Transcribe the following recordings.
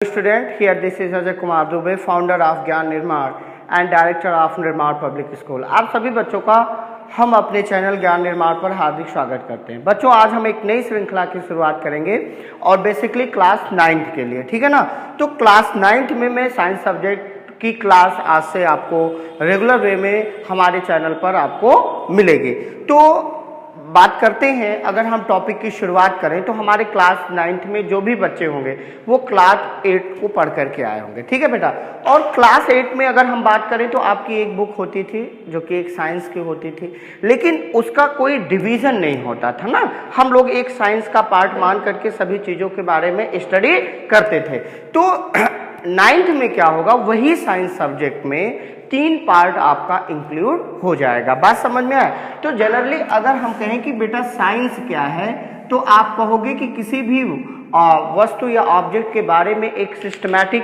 Student, here this is Ajay Kumar Dubey, founder of ज्ञान निर्माण and director of निर्माण public school. आप सभी बच्चों का हम अपने चैनल ज्ञान निर्माण पर हार्दिक स्वागत करते हैं। बच्चों, आज हम एक नई श्रृंखला की शुरुआत करेंगे और बेसिकली क्लास 9th के लिए, ठीक है ना। तो क्लास 9th में मैं साइंस सब्जेक्ट की क्लास आज से आपको रेगुलर वे में हमारे चैनल पर आपको मिलेगी। तो बात करते हैं, अगर हम टॉपिक की शुरुआत करें तो हमारे क्लास 9th में जो भी बच्चे होंगे वो क्लास 8 को पढ़ करके आए होंगे, ठीक है बेटा। और क्लास 8 में अगर हम बात करें तो आपकी एक बुक होती थी जो कि एक साइंस की होती थी, लेकिन उसका कोई डिवीज़न नहीं होता था ना। हम लोग एक साइंस का पार्ट मान करके सभी चीज़ों के बारे में स्टडी करते थे। तो 9th में क्या होगा, वही साइंस सब्जेक्ट में 3 पार्ट आपका इंक्लूड हो जाएगा। बात समझ में आए? तो जनरली अगर हम कहें कि बेटा साइंस क्या है, तो आप कहोगे कि किसी भी वस्तु या ऑब्जेक्ट के बारे में एक सिस्टमैटिक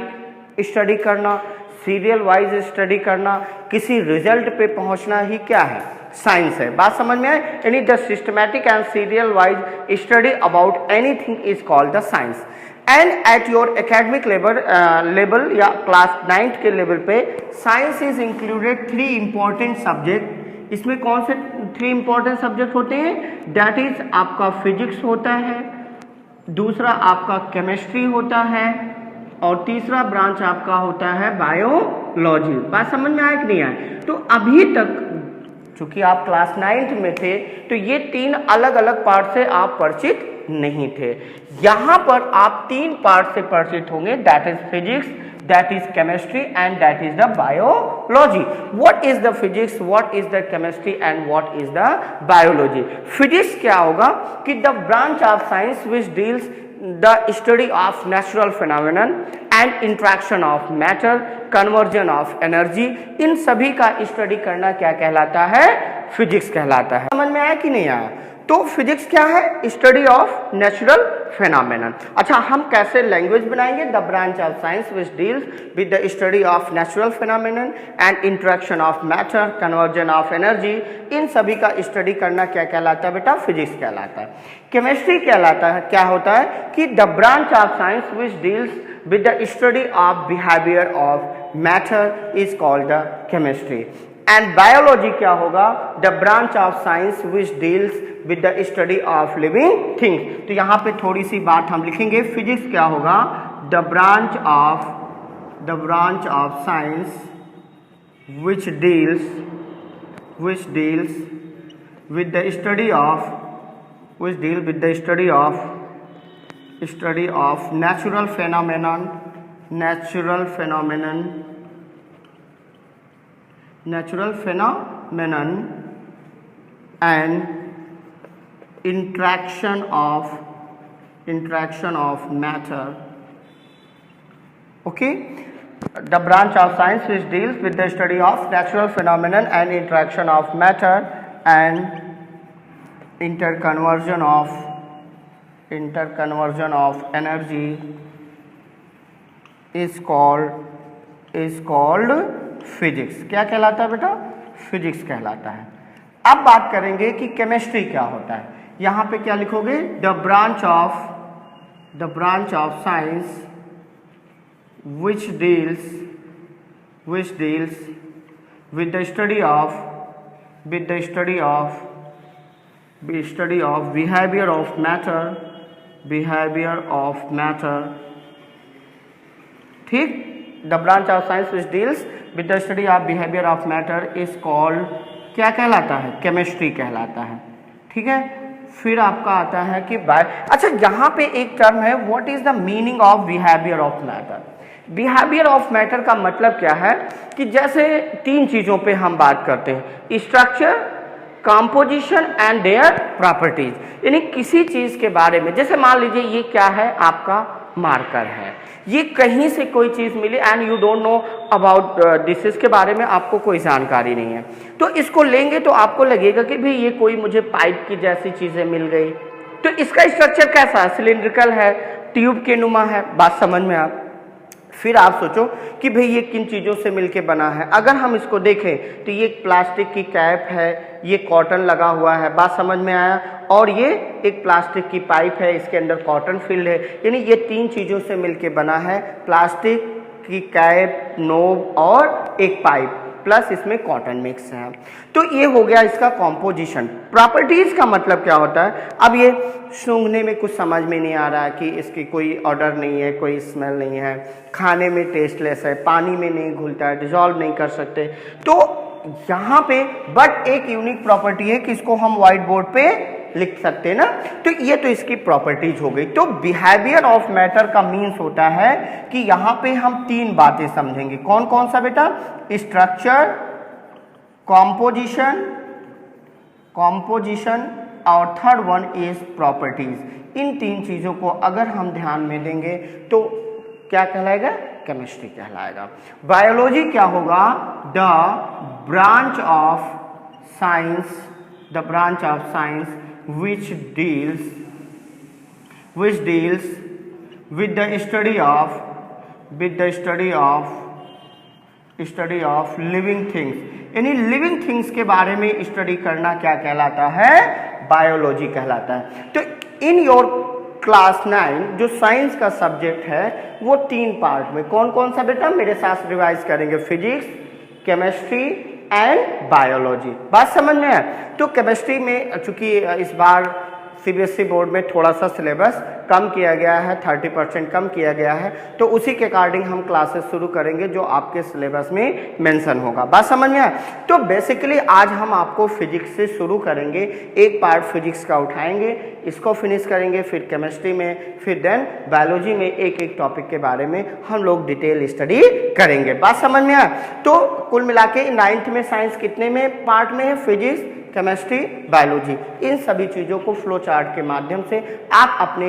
स्टडी करना, सीरियल वाइज स्टडी करना, किसी रिजल्ट पे पहुंचना ही क्या है, साइंस है। बात समझ में आए? यानी the systematic and serial wise study about anything is called the science. And at your academic level या क्लास 9th के लेवल पे science is included 3 important subject. इसमें कौन से 3 इंपॉर्टेंट सब्जेक्ट होते हैं? दैट इज आपका फिजिक्स होता है, दूसरा आपका केमिस्ट्री होता है और तीसरा ब्रांच आपका होता है बायोलॉजी। बात समझ में आए कि नहीं आए? तो अभी तक चूंकि आप क्लास 9th में थे तो ये 3 अलग अलग पार्ट से आप परिचित नहीं थे। यहां पर आप 3 पार्ट से परिचित होंगे, that is physics, that is chemistry and that is the biology. What is the physics, what is the chemistry and what is the biology? Physics क्या होगा कि the branch of science which deals the study of natural phenomenon and interaction of matter, conversion of energy, इन सभी का study करना क्या कहलाता है? फिजिक्स कहलाता है। समझ में आया कि नहीं आया? तो फिजिक्स क्या है? Study of natural phenomenon. अच्छा, हम कैसे लैंग्वेज बनाएंगे? The branch of science which deals with the study of natural phenomenon and interaction of matter, conversion of energy, इन सभी का स्टडी करना क्या कहलाता है बेटा? फिजिक्स कहलाता है। केमिस्ट्री कहलाता है, क्या होता है कि the branch of science which deals with the study of behavior of matter is called the chemistry. And biology क्या होगा? The branch of science which deals with the study of living things. तो यहाँ पे थोड़ी सी बात हम लिखेंगे। Physics क्या होगा? The branch of science which deals with the study of natural phenomenon and interaction of matter. Okay, the branch of science which deals with the study of natural phenomenon and interaction of matter and interconversion of energy is called physics. क्या कहलाता है बेटा? Physics कहलाता है। अब बात करेंगे कि केमिस्ट्री क्या होता है। यहाँ पे क्या लिखोगे? The branch of science which deals with the study of behavior of matter, ठीक। The branch of science which deals with the study of behaviour of matter is called क्या कहलाता है? केमिस्ट्री कहलाता है, ठीक है। फिर आपका आता है कि अच्छा, यहाँ पे एक टर्म है, what is the meaning of behaviour of matter. Behaviour of matter का मतलब क्या है कि जैसे 3 चीजों पे हम बात करते हैं, structure, composition and their properties. यानी किसी चीज के बारे में, जैसे मान लीजिए ये क्या है, आपका मार्कर है, ये कहीं से कोई चीज मिली and you don't know about this, इसके बारे में आपको कोई जानकारी नहीं है, तो इसको लेंगे तो आपको लगेगा कि भाई ये कोई मुझे पाइप की जैसी चीजें मिल गई। तो इसका स्ट्रक्चर कैसा है? सिलिंड्रिकल है, ट्यूब के नुमा है। बात समझ में आप? फिर आप सोचो कि भाई ये किन चीज़ों से मिलके बना है। अगर हम इसको देखें तो ये एक प्लास्टिक की कैप है, ये कॉटन लगा हुआ है, बात समझ में आया, और ये एक प्लास्टिक की पाइप है, इसके अंदर कॉटन फिल्ड है। यानी ये तीन चीज़ों से मिलके बना है, प्लास्टिक की कैप, नोब और एक पाइप, प्लस इसमें कॉटन मिक्स है। तो ये हो गया इसका कॉम्पोजिशन। प्रॉपर्टीज का मतलब क्या होता है, अब ये सूंघने में कुछ समझ में नहीं आ रहा है कि इसकी कोई ऑर्डर नहीं है, कोई स्मेल नहीं है, खाने में टेस्टलेस है, पानी में नहीं घुलता है, डिजॉल्व नहीं कर सकते। तो यहाँ पे बट एक यूनिक प्रॉपर्टी है कि इसको हम व्हाइट बोर्ड पे लिख सकते हैं ना। तो ये तो इसकी प्रॉपर्टीज हो गई। तो बिहेवियर ऑफ मैटर का मीन्स होता है कि यहाँ पे हम तीन बातें समझेंगे। कौन कौन सा बेटा? स्ट्रक्चर, कॉम्पोजिशन और थर्ड वन इज प्रॉपर्टीज। इन तीन चीजों को अगर हम ध्यान में देंगे तो क्या कहलाएगा? केमिस्ट्री कहलाएगा। बायोलॉजी क्या होगा? The branch of science which deals with the study of living things। यानी लिविंग थिंग्स के बारे में स्टडी करना क्या कहलाता है? बायोलॉजी कहलाता है। तो इन योर क्लास 9 जो साइंस का सब्जेक्ट है वो तीन पार्ट में कौन कौन सा बेटा मेरे साथ रिवाइज करेंगे? Physics, chemistry and biology. बात समझ में है? तो केमिस्ट्री में चूंकि इस बार सीबीएसई बोर्ड में थोड़ा सा सिलेबस कम किया गया है, 30% कम किया गया है, तो उसी के अकॉर्डिंग हम क्लासेस शुरू करेंगे जो आपके सिलेबस में मेंशन होगा। बात समझ में आया? तो बेसिकली आज हम आपको फिजिक्स से शुरू करेंगे। एक पार्ट फिजिक्स का उठाएंगे, इसको फिनिश करेंगे, फिर केमिस्ट्री में, फिर देन बायोलॉजी में एक एक टॉपिक के बारे में हम लोग डिटेल स्टडी करेंगे। बात समझ में आया? तो कुल मिला के 9th में साइंस कितने में पार्ट में है? Physics, chemistry, biology. इन सभी चीज़ों को फ्लो चार्ट के माध्यम से आप अपने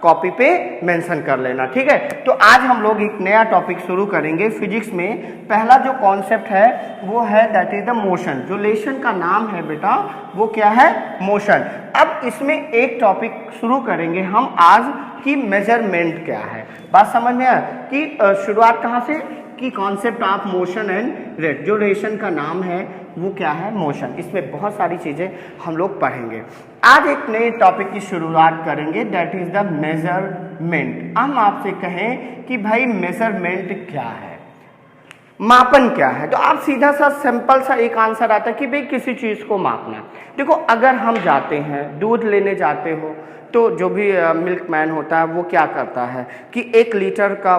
कॉपी पे मेंशन कर लेना, ठीक है। तो आज हम लोग एक नया टॉपिक शुरू करेंगे फिजिक्स में। पहला जो कॉन्सेप्ट है वो है दैट इज द मोशन। जो लेशन का नाम है बेटा वो क्या है? मोशन। अब इसमें एक टॉपिक शुरू करेंगे हम आज कि मेजरमेंट क्या है। बात समझ में आया कि शुरुआत कहाँ से? कि concept of motion and rate. जो रेशन का नाम है वो क्या है? मोशन। इसमें बहुत सारी चीज़ें हम लोग पढ़ेंगे। आज एक नए टॉपिक की शुरुआत करेंगे दैट इज द मेजरमेंट। हम आपसे कहें कि भाई मेजरमेंट क्या है, मापन क्या है, तो आप सीधा सा सिंपल सा एक आंसर आता है कि भाई किसी चीज़ को मापना। देखो अगर हम जाते हैं दूध लेने जाते हो तो जो भी मिल्क मैन होता है वो क्या करता है कि 1 लीटर का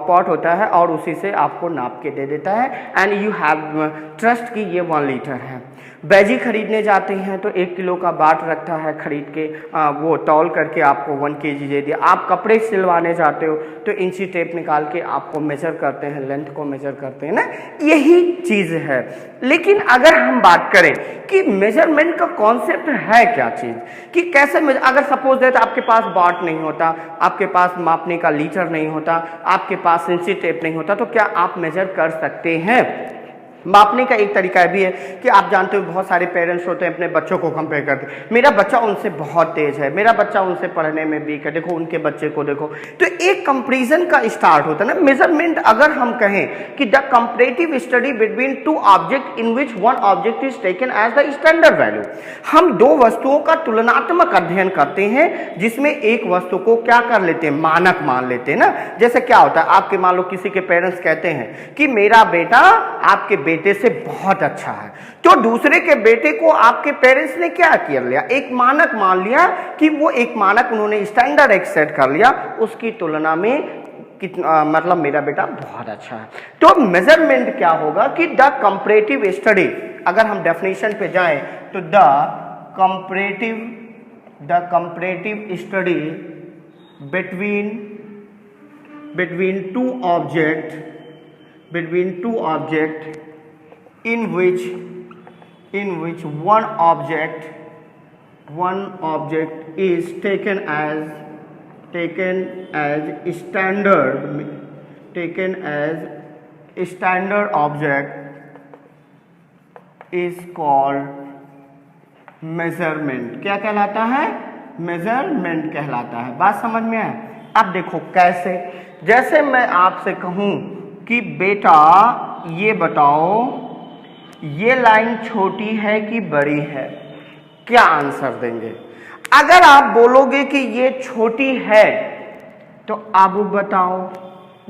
पॉट होता है और उसी से आपको नाप के दे देता है एंड यू हैव ट्रस्ट कि ये 1 लीटर है। बैजी खरीदने जाते हैं तो 1 किलो का बाट रखता है, खरीद के वो तौल करके आपको 1 kg दे दिया। आप कपड़े सिलवाने जाते हो तो इंची टेप निकाल के आपको मेजर करते हैं, लेंथ को मेजर करते हैं ना, यही चीज़ है। लेकिन अगर हम बात करें कि मेजरमेंट का कॉन्सेप्ट है क्या चीज़, कि कैसे अगर सपोज दैट आपके पास बाट नहीं होता, आपके पास मापने का लीटर नहीं होता, आपके पास इंची टेप नहीं होता, तो क्या आप मेजर कर सकते हैं? मापने का एक तरीका भी है कि आप जानते हो बहुत सारे पेरेंट्स होते हैं अपने बच्चों को कंपेयर करते हैं, मेरा बच्चा उनसे बहुत तेज है, मेरा बच्चा उनसे पढ़ने में वीक है, देखो उनके बच्चे को देखो। तो एक कंपैरिजन का स्टार्ट होता है ना। मेजरमेंट अगर हम कहें कि the comparative study between 2 object in which 1 object is taken as the standard value. हम 2 वस्तुओं का तुलनात्मक अध्ययन करते हैं जिसमें एक वस्तु को क्या कर लेते हैं? मानक मान लेते हैं ना। जैसे क्या होता है, आपके मान लो किसी के पेरेंट्स कहते हैं कि मेरा बेटा आपके बेटे से बहुत अच्छा है, तो दूसरे के बेटे को आपके पेरेंट्स ने क्या कर लिया? एक मानक मान लिया कि वो एक मानक उन्होंने स्टैंडर्ड एक सेट कर लिया, उसकी तुलना में कितना मतलब मेरा बेटा बहुत अच्छा है। तो मेजरमेंट क्या होगा कि द कंपैरेटिव स्टडी, अगर हम डेफिनेशन पे जाएं तो the comparative study between two object in which one object is taken as standard object is called measurement। क्या कहलाता है? मेजरमेंट कहलाता है। बात समझ में आए? अब देखो कैसे जैसे मैं आपसे कहूं कि बेटा ये बताओ ये लाइन छोटी है कि बड़ी है, क्या आंसर देंगे? अगर आप बोलोगे कि ये छोटी है तो अब बताओ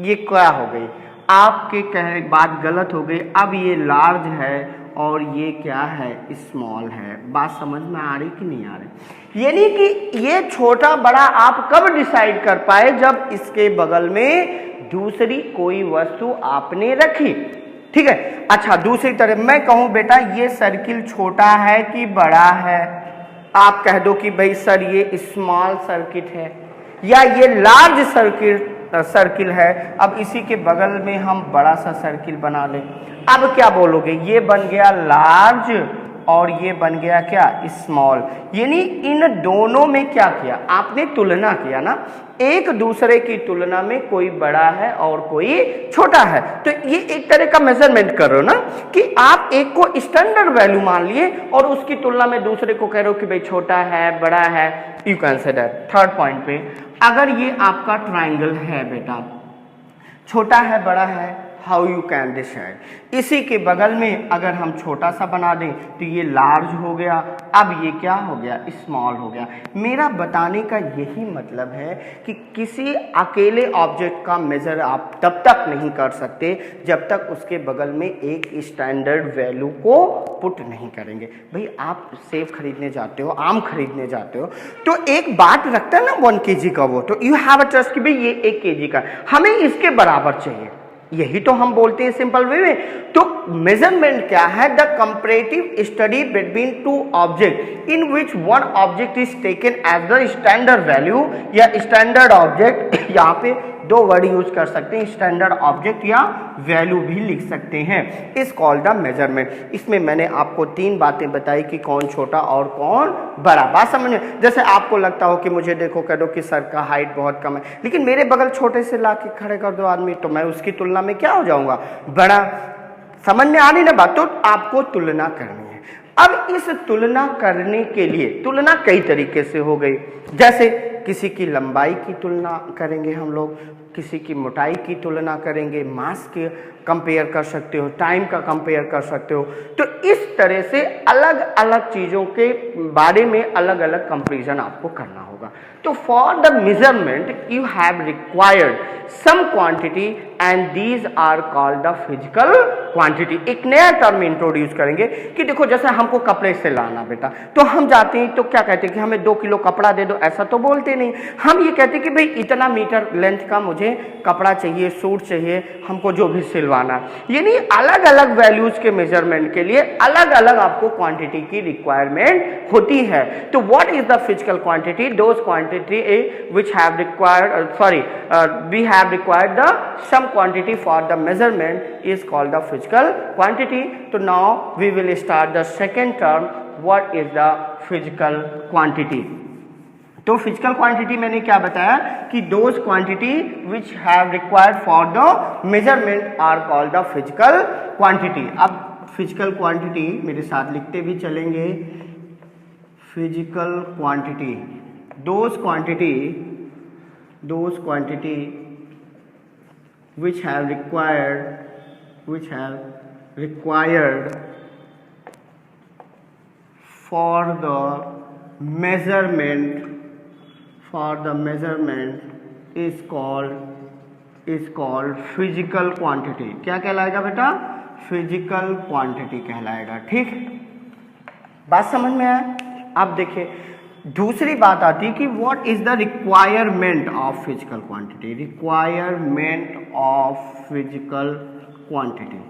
ये क्या हो गई, आपके कहने बात गलत हो गई। अब ये लार्ज है और ये क्या है, स्मॉल है। बात समझ में आ रही कि नहीं आ रही? यानी कि ये छोटा बड़ा आप कब डिसाइड कर पाए, जब इसके बगल में दूसरी कोई वस्तु आपने रखी। ठीक है, अच्छा दूसरी तरह मैं कहूं बेटा ये सर्किल छोटा है कि बड़ा है, आप कह दो कि भाई सर ये स्मॉल सर्किट है या ये लार्ज सर्किल है। अब इसी के बगल में हम बड़ा सा सर्किल बना लें, अब क्या बोलोगे? ये बन गया लार्ज और ये बन गया क्या, स्मॉल। यानी इन दोनों में क्या किया आपने, तुलना किया ना, एक दूसरे की तुलना में कोई बड़ा है और कोई छोटा है। तो ये एक तरह का मेजरमेंट कर रहे हो ना कि आप एक को स्टैंडर्ड वैल्यू मान लिए और उसकी तुलना में दूसरे को कह रहे हो कि भाई छोटा है बड़ा है। यू कंसिडर थर्ड पॉइंट पे, अगर ये आपका ट्राइंगल है बेटा, छोटा है बड़ा है, हाउ यू कैन डिसाइड? इसी के बगल में अगर हम छोटा सा बना दें तो ये लार्ज हो गया, अब ये क्या हो गया, स्मॉल हो गया। मेरा बताने का यही मतलब है कि किसी अकेले ऑब्जेक्ट का मेजर आप तब तक नहीं कर सकते जब तक उसके बगल में एक स्टैंडर्ड वैल्यू को पुट नहीं करेंगे। भाई आप सेब खरीदने जाते हो, आम खरीदने जाते हो, तो एक बात रखता है ना 1 kg का, वो तो यू हैव अ ट्रस्ट कि भाई ये 1 kg का, हमें इसके बराबर चाहिए, यही तो हम बोलते हैं सिंपल वे में। तो मेजरमेंट क्या है, the comparative study between two object in which one object is taken as the standard value या स्टैंडर्ड ऑब्जेक्ट। यहाँ पे दो वर्ड यूज कर सकते हैं, स्टैंडर्ड ऑब्जेक्ट या वैल्यू भी लिख सकते हैं, इज कॉल्ड द मेजरमेंट। इसमें मैंने आपको 3 बातें बताई कि कौन छोटा और कौन बड़ा। बात समझ, जैसे आपको लगता हो कि मुझे देखो कह दो कि सर का हाइट बहुत कम है, लेकिन मेरे बगल छोटे से ला के खड़े कर दो आदमी, तो मैं उसकी तुलना में क्या हो जाऊंगा, बड़ा। समझ में आ रही ना बात? तो आपको तुलना करनी है। अब इस तुलना करने के लिए तुलना कई तरीके से हो गई, जैसे किसी की लंबाई की तुलना करेंगे हम लोग, किसी की मोटाई की तुलना करेंगे, मास के कंपेयर कर सकते हो, टाइम का कंपेयर कर सकते हो। तो इस तरह से अलग अलग चीज़ों के बारे में अलग अलग कंपैरिजन आपको करना होगा। तो for the measurement you have required some quantity and these are called the physical quantity. एक नया टर्म इंट्रोड्यूस करेंगे कि देखो जैसे हमको कपड़े से लाना बेटा, तो हम जाते हैं तो क्या कहते हैं कि हमें 2 किलो कपड़ा दे दो, ऐसा तो बोलते नहीं, हम ये कहते हैं कि भाई इतना मीटर लेंथ का मुझे कपड़ा चाहिए, सूट चाहिए, हमको जो भी सिलवाना। यानी अलग अलग वैल्यूज के मेजरमेंट के लिए अलग अलग आपको क्वांटिटी की रिक्वायरमेंट होती है। तो what is the physical quantity? Those quantity which have required we have required the some quantity for the measurement is called the physical quantity. So now we will start the second term, what is the physical quantity? तो physical quantity मैंने क्या बताया कि those quantity which have required for the measurement are called the physical quantity. अब physical quantity मेरे साथ लिखते भी चलेंगे, physical quantity, those quantity which have required for the measurement is called physical quantity। क्या कहलाएगा बेटा? फिजिकल क्वांटिटी कहलाएगा। ठीक, बात समझ में आया? अब देखिए दूसरी बात आती है कि what is the requirement of physical quantity. Requirement of physical quantity,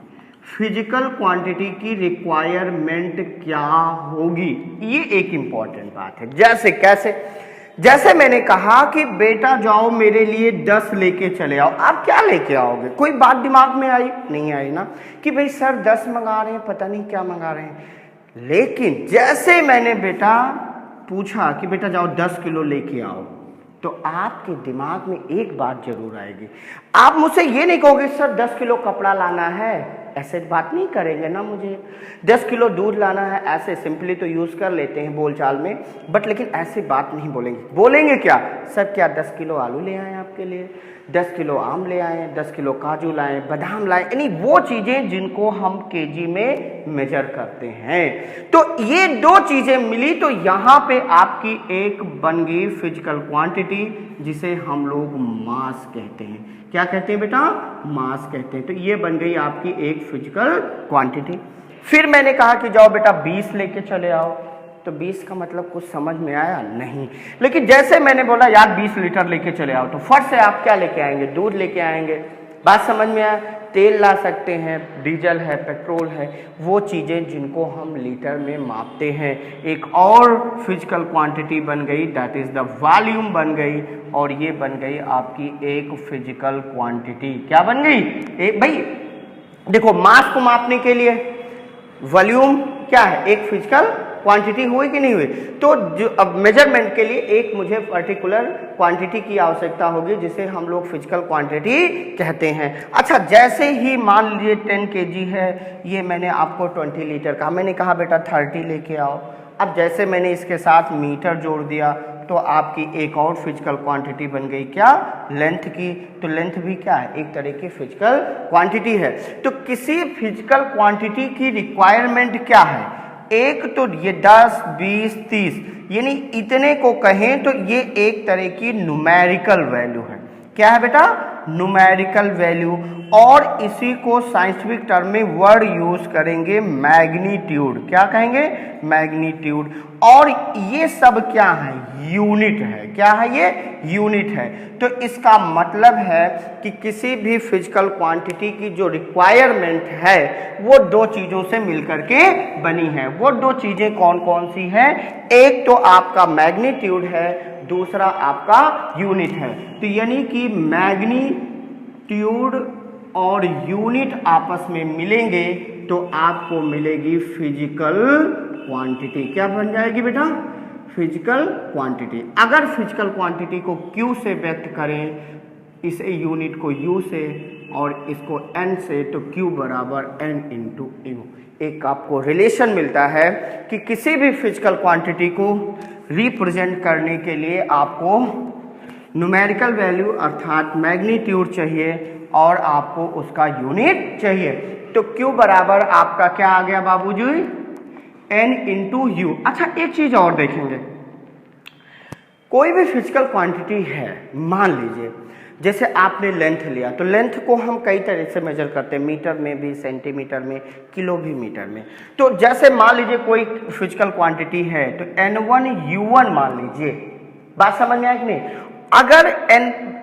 physical quantity की रिक्वायरमेंट क्या होगी, ये एक इंपॉर्टेंट बात है। जैसे कैसे? जैसे मैंने कहा कि बेटा जाओ मेरे लिए 10 लेके चले आओ। आप क्या लेके आओगे? कोई बात दिमाग में आई? नहीं आई ना कि भाई सर 10 मंगा रहे हैं, पता नहीं क्या मंगा रहे हैं। लेकिन जैसे मैंने बेटा पूछा कि बेटा जाओ 10 किलो लेके आओ, तो आपके दिमाग में एक बात जरूर आएगी। आप मुझसे ये नहीं कहोगे सर 10 किलो कपड़ा लाना है, ऐसे बात नहीं करेंगे ना। मुझे 10 किलो दूध लाना है, ऐसे सिंपली तो यूज कर लेते हैं बोलचाल में, बट लेकिन ऐसे बात नहीं बोलेंगे। बोलेंगे क्या? सर क्या 10 किलो आलू ले आए आपके के लिए 10 किलो आम ले आए, 10 किलो काजू लाएं, बादाम लाएं, यानी वो चीज़ें जिनको हम केजी में मेजर करते हैं। तो ये दो चीज़ें मिली तो यहाँ पे आपकी एक बन गई फिजिकल क्वांटिटी जिसे हम लोग मास कहते हैं। क्या कहते हैं बेटा? मास कहते हैं। तो ये बन गई आपकी एक फिजिकल क्वांटिटी। फिर मैंने कहा कि जाओ बेटा 20 लेके चले आओ, तो 20 का मतलब कुछ समझ में आया नहीं। लेकिन जैसे मैंने बोला यार 20 लीटर लेके चले आओ, तो फट से आप क्या लेके आएंगे? दूध लेके आएंगे। बात समझ में आया? तेल ला सकते हैं, डीजल है, पेट्रोल है, वो चीज़ें जिनको हम लीटर में मापते हैं। एक और फिजिकल क्वांटिटी बन गई, दैट इज द वॉल्यूम बन गई, और ये बन गई आपकी एक फिजिकल क्वांटिटी। क्या बन गई? एक भाई देखो, मास को मापने के लिए वॉल्यूम क्या है? एक फिजिकल क्वांटिटी हुई कि नहीं हुई? तो जो अब मेजरमेंट के लिए एक मुझे पर्टिकुलर क्वांटिटी की आवश्यकता होगी जिसे हम लोग फिजिकल क्वांटिटी कहते हैं। अच्छा, जैसे ही मान लीजिए 10 kg है, ये मैंने आपको 20 लीटर का, मैंने कहा बेटा 30 लेके आओ। अब जैसे मैंने इसके साथ मीटर जोड़ दिया तो आपकी एक और फिजिकल क्वांटिटी बन गई, क्या? लेंथ की। तो लेंथ भी क्या है? एक तरह की फिजिकल क्वांटिटी है। तो किसी फिजिकल क्वांटिटी की रिक्वायरमेंट क्या है? एक तो ये 10, 20, 30 यानी इतने को कहें तो ये एक तरह की न्यूमेरिकल वैल्यू है। क्या है बेटा? Numerical value. और इसी को साइंटिफिक टर्म में वर्ड यूज करेंगे मैग्नीट्यूड। क्या कहेंगे? मैग्नीट्यूड। और ये सब क्या है? यूनिट है। क्या है ये? यूनिट है। तो इसका मतलब है कि किसी भी फिजिकल क्वांटिटी की जो रिक्वायरमेंट है वो दो चीजों से मिलकर के बनी है। वो दो चीजें कौन कौन सी हैं? एक तो आपका मैग्नीट्यूड है, दूसरा आपका यूनिट है। तो यानी कि मैग्नीट्यूड और यूनिट आपस में मिलेंगे तो आपको मिलेगी फिजिकल क्वांटिटी। क्या बन जाएगी बेटा? Physical quantity. अगर फिजिकल क्वांटिटी को Q से व्यक्त करें, इस यूनिट को U से और इसको N से, तो Q बराबर N इंटू U। एक आपको रिलेशन मिलता है कि किसी भी फिजिकल क्वांटिटी को रिप्रेजेंट करने के लिए आपको न्यूमेरिकल वैल्यू अर्थात मैग्नीट्यूड चाहिए और आपको उसका यूनिट चाहिए। तो Q बराबर आपका क्या आ गया बाबूजी? N into U। अच्छा, एक चीज और देखेंगे, कोई भी फिजिकल क्वांटिटी है, मान लीजिए जैसे आपने लेंथ लिया, तो लेंथ को हम कई तरह से मेजर करते हैं, मीटर में भी, सेंटीमीटर में, किलोमीटर में। तो जैसे मान लीजिए कोई फिजिकल क्वांटिटी है तो N1 U1 मान लीजिए। बात समझ में आया कि नहीं? अगर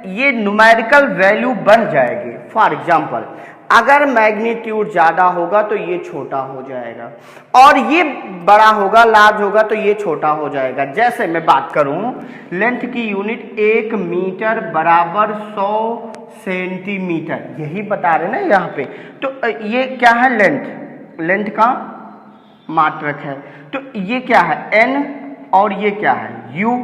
ये न्यूमेरिकल वैल्यू बढ़ जाएगी, फॉर एग्जाम्पल अगर मैग्नीट्यूड ज्यादा होगा तो ये छोटा हो जाएगा, और ये बड़ा होगा, लार्ज होगा तो ये छोटा हो जाएगा। जैसे मैं बात करूं, लेंथ की यूनिट 1 मीटर बराबर 100 सेंटीमीटर, यही बता रहे ना यहाँ पे। तो ये क्या है? लेंथ, लेंथ का मात्रक है। तो ये क्या है? N, और ये क्या है? U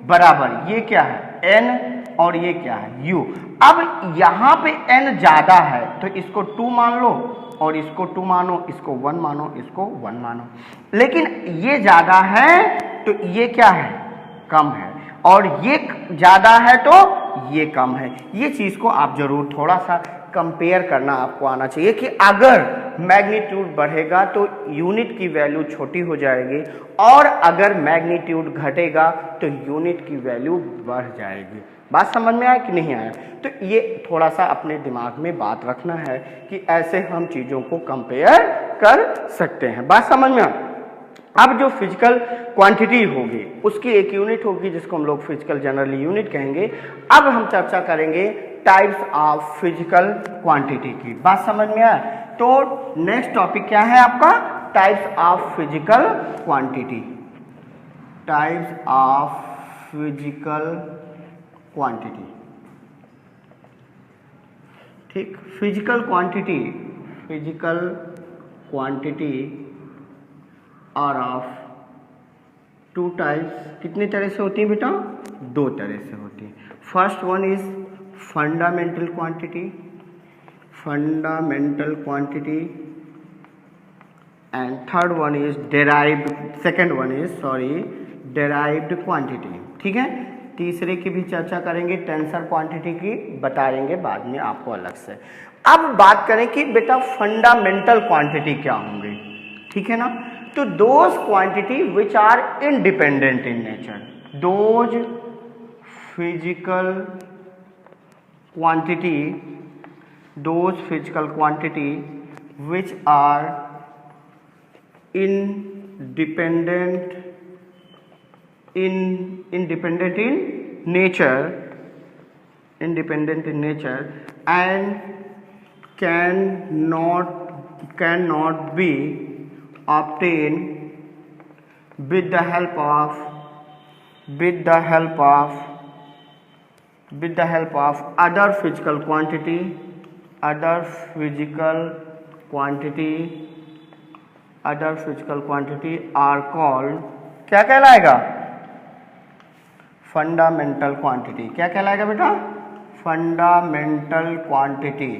बराबर, ये क्या है? N, और ये क्या है? U। अब यहाँ पे N ज्यादा है तो इसको 2 मान लो, और इसको 2 मानो, इसको 1 मानो, इसको 1 मानो। लेकिन ये ज्यादा है तो ये क्या है? कम है, और ये ज्यादा है तो ये कम है। ये चीज को आप जरूर थोड़ा सा कंपेयर करना आपको आना चाहिए कि अगर मैग्नीट्यूड बढ़ेगा तो यूनिट की वैल्यू छोटी हो जाएगी, और अगर मैग्नीट्यूड घटेगा तो यूनिट की वैल्यू बढ़ जाएगी। बात समझ में आया कि नहीं आया? तो ये थोड़ा सा अपने दिमाग में बात रखना है कि ऐसे हम चीज़ों को कंपेयर कर सकते हैं। बात समझ में आया? अब जो फिजिकल क्वांटिटी होगी उसकी एक यूनिट होगी जिसको हम लोग फिजिकल जनरली यूनिट कहेंगे। अब हम चर्चा करेंगे टाइप्स ऑफ फिजिकल क्वांटिटी की। बात समझ में आया? तो नेक्स्ट टॉपिक क्या है आपका? Types of physical quantity. Types of physical quantity. ठीक, physical quantity, physical quantity are of 2 types. कितने तरह से होती है बेटा? 2 तरह से होती है। First one is fundamental quantity, fundamental quantity, and third one is derived, second one is derived quantity. ठीक है, तीसरे की भी चर्चा करेंगे, टेंसर क्वांटिटी की बताएंगे बाद में आपको अलग से। अब बात करें कि बेटा फंडामेंटल क्वांटिटी क्या होंगे, ठीक है ना। तो those quantity which are independent in nature, those physical quantity, those physical quantity which are independent in nature and cannot be obtained with the help of other physical quantity are called, क्या कहलाएगा, fundamental quantity. क्या कहलाएगा बेटा, fundamental quantity.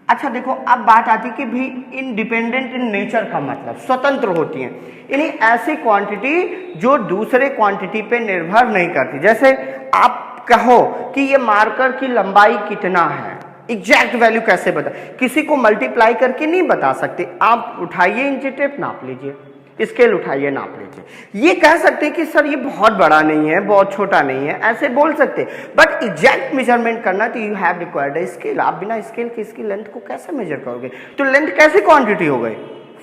अच्छा देखो, अब बात आती है कि भी इंडिपेंडेंट इन नेचर का मतलब स्वतंत्र होती हैं, यानी ऐसी क्वांटिटी जो दूसरे क्वांटिटी पे निर्भर नहीं करती। जैसे आप कहो कि ये मार्कर की लंबाई कितना है, एग्जैक्ट वैल्यू कैसे बता, किसी को मल्टीप्लाई करके नहीं बता सकते। आप उठाइए इंची टेप नाप लीजिए, स्केल उठाइए नाप लीजिए, ये कह सकते हैं कि सर ये बहुत बड़ा नहीं है, बहुत छोटा नहीं है, ऐसे बोल सकते। बट एग्जैक्ट मेजरमेंट करना तो you have required a scale. आप बिना स्केल के इसकी लेंथ को कैसे मेजर करोगे, तो लेंथ कैसी क्वांटिटी हो गई,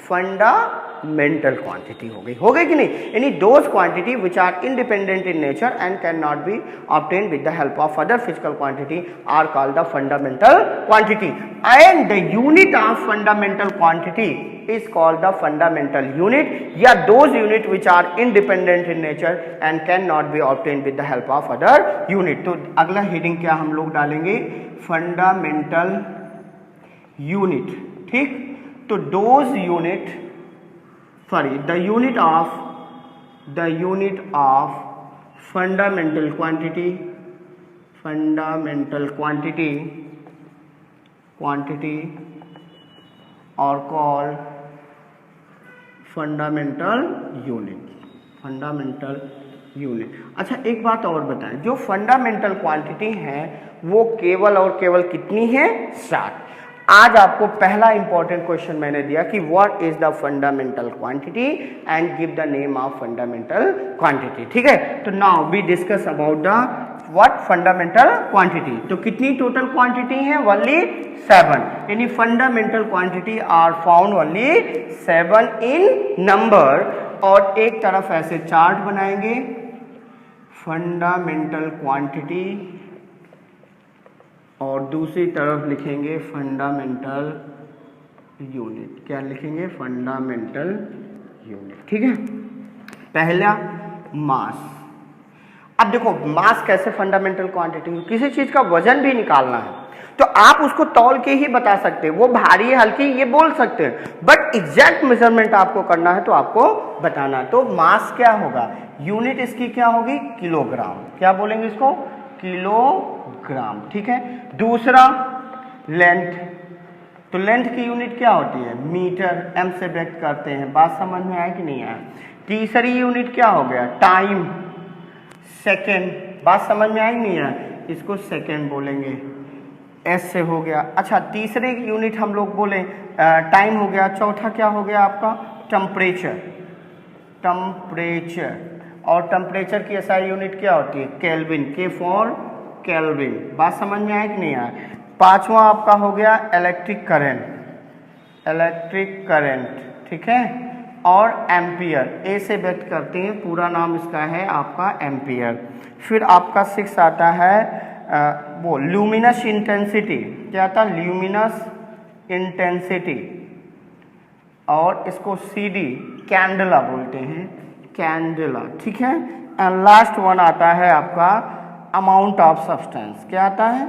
फंडामेंटल क्वांटिटी हो गई कि नहीं। यानी those quantity which are independent in nature and can not be obtained with the help of other physical quantity are called the fundamental quantity and the unit of fundamental quantity is called the fundamental unit, या those unit which are independent in nature and cannot be obtained with the help of other unit। तो अगला heading क्या हम लोग डालेंगे, fundamental unit, ठीक। तो those unit, sorry, the unit of fundamental quantity are called fundamental unit. अच्छा एक बात और बताएं, जो फंडामेंटल क्वांटिटी है वो केवल और केवल कितनी है, 7। आज आपको पहला इंपॉर्टेंट क्वेश्चन मैंने दिया कि what is the fundamental quantity and give the name of fundamental quantity, ठीक है। तो now we discuss about the what fundamental quantity. तो कितनी टोटल क्वांटिटी है, ओनली 7, यानी fundamental quantity are found only 7 in number. और एक तरफ ऐसे चार्ट बनाएंगे, फंडामेंटल क्वांटिटी, और दूसरी तरफ लिखेंगे फंडामेंटल यूनिट। क्या लिखेंगे, फंडामेंटल यूनिट, ठीक है। पहला मास। अब देखो मास कैसे फंडामेंटल क्वांटिटी, किसी चीज का वजन भी निकालना है तो आप उसको तौल के ही बता सकते हैं, वो भारी है हल्की ये बोल सकते हैं, बट एग्जैक्ट मेजरमेंट आपको करना है तो आपको बताना है। तो मास क्या होगा, यूनिट इसकी क्या होगी, किलोग्राम। क्या बोलेंगे इसको, किलोग्राम, ठीक है। दूसरा लेंथ, तो लेंथ की यूनिट क्या होती है, मीटर, एम से व्यक्त करते हैं। बात समझ में आया कि नहीं आया। तीसरी यूनिट क्या हो गया, टाइम, सेकेंड। बात समझ में आई नहीं आया, इसको सेकेंड बोलेंगे, एस से हो गया। अच्छा तीसरे यूनिट हम लोग बोले टाइम हो गया। चौथा क्या हो गया आपका, टेम्परेचर, और टेम्परेचर की एसआई यूनिट क्या होती है, केल्विन, के फॉर केल्विन। बात समझ में आया कि नहीं आया। पांचवा आपका हो गया इलेक्ट्रिक करंट, ठीक है, और एम्पियर, ए से व्यक्त करते हैं, पूरा नाम इसका है आपका एम्पियर। फिर आपका 6 आता है वो ल्यूमिनस इंटेंसिटी। क्या था, ल्यूमिनस इंटेंसिटी, और इसको CD कैंडला बोलते हैं, कैंडला, ठीक है। एंड लास्ट वन आता है आपका अमाउंट ऑफ सब्सटेंस। क्या आता है,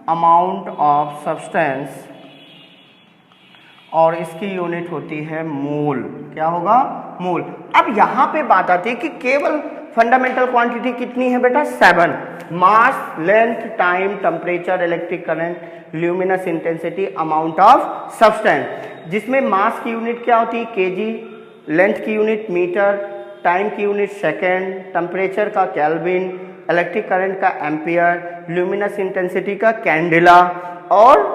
अमाउंट ऑफ सब्सटेंस, और इसकी यूनिट होती है मोल। क्या होगा, मोल। अब यहाँ पे बात आती है कि केवल फंडामेंटल क्वांटिटी कितनी है बेटा, 7। Mass, length, time, temperature, electric current, luminous intensity, amount of substance, जिसमें मास की यूनिट क्या होती है, केजी, लेंथ की यूनिट मीटर, टाइम की यूनिट सेकेंड, टेम्परेचर का केल्विन, इलेक्ट्रिक करंट का एम्पियर, ल्यूमिनस इंटेंसिटी का कैंडेला और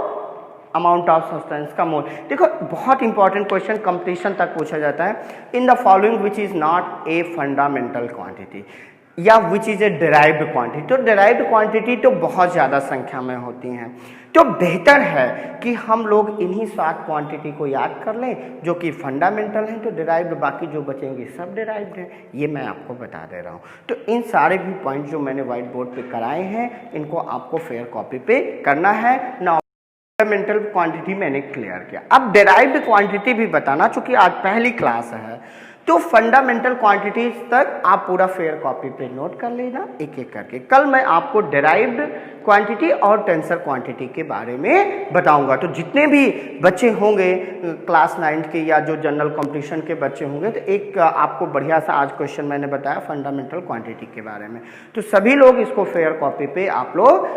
अमाउंट ऑफ सब्सटेंस का मोल। देखो बहुत इंपॉर्टेंट क्वेश्चन कंप्लीशन तक पूछा जाता है। In the following which is not a fundamental quantity या which is a derived quantity. तो डिराइव्ड क्वांटिटी तो बहुत ज़्यादा संख्या में होती हैं, तो बेहतर है कि हम लोग इन्हीं 7 क्वांटिटी को याद कर लें जो कि फंडामेंटल हैं, तो डिराइव्ड बाकी जो बचेंगे सब डिराइव्ड हैं, ये मैं आपको बता दे रहा हूँ। तो इन सारे भी पॉइंट जो मैंने व्हाइट बोर्ड पे कराए हैं इनको आपको फेयर कॉपी पे करना है ना। फंडामेंटल क्वांटिटी मैंने क्लियर किया, अब डिराइव्ड क्वांटिटी भी बताना, चूंकि आज पहली क्लास है तो फंडामेंटल क्वांटिटीज तक आप पूरा फेयर कॉपी पे नोट कर लेना एक एक करके। कल मैं आपको डिराइव्ड क्वांटिटी और टेंसर क्वांटिटी के बारे में बताऊंगा। तो जितने भी बच्चे होंगे क्लास 9 के या जो जनरल कंपटीशन के बच्चे होंगे तो एक आपको बढ़िया सा आज क्वेश्चन मैंने बताया फंडामेंटल क्वांटिटी के बारे में, तो सभी लोग इसको फेयर कॉपी पे आप लोग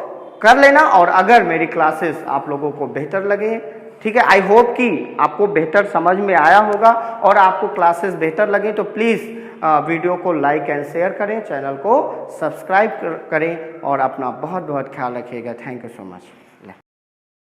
कर लेना। और अगर मेरी क्लासेस आप लोगों को बेहतर लगे, ठीक है, आई होप कि आपको बेहतर समझ में आया होगा और आपको क्लासेस बेहतर लगे, तो प्लीज़ वीडियो को लाइक एंड शेयर करें, चैनल को सब्सक्राइब करें और अपना बहुत बहुत ख्याल रखिएगा। Thank you so much.